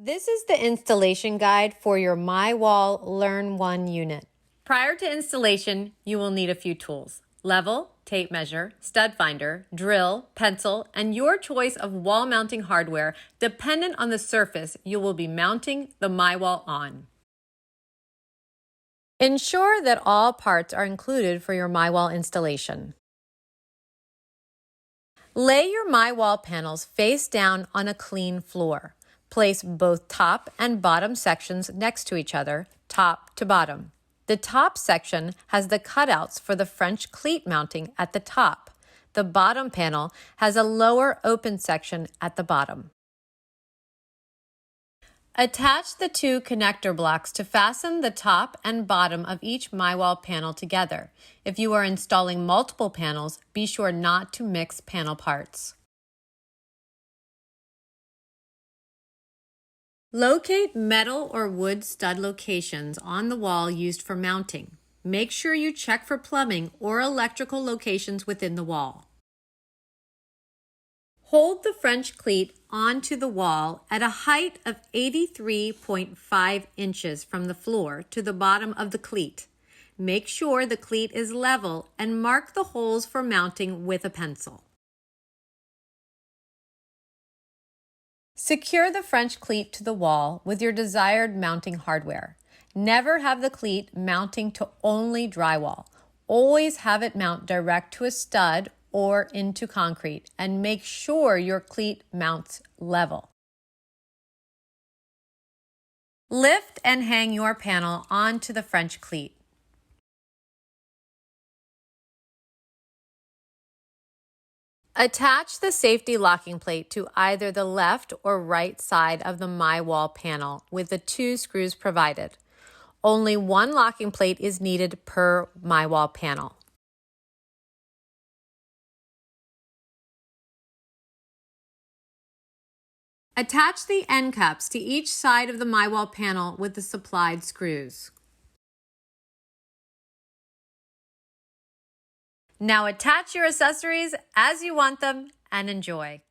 This is the installation guide for your myWall Learn1 unit. Prior to installation, you will need a few tools: level, tape measure, stud finder, drill, pencil, and your choice of wall mounting hardware dependent on the surface you will be mounting the myWall on. Ensure that all parts are included for your myWall installation. Lay your myWall panels face down on a clean floor. Place both top and bottom sections next to each other, top to bottom. The top section has the cutouts for the French cleat mounting at the top. The bottom panel has a lower open section at the bottom. Attach the two connector blocks to fasten the top and bottom of each myWall panel together. If you are installing multiple panels, be sure not to mix panel parts. Locate metal or wood stud locations on the wall used for mounting. Make sure you check for plumbing or electrical locations within the wall. Hold the French cleat onto the wall at a height of 83.5 inches from the floor to the bottom of the cleat. Make sure the cleat is level and mark the holes for mounting with a pencil. Secure the French cleat to the wall with your desired mounting hardware. Never have the cleat mounting to only drywall. Always have it mount direct to a stud or into concrete, and make sure your cleat mounts level. Lift and hang your panel onto the French cleat. Attach the safety locking plate to either the left or right side of the myWall panel with the 2 screws provided. Only 1 locking plate is needed per myWall panel. Attach the end caps to each side of the myWall panel with the supplied screws. Now attach your accessories as you want them and enjoy.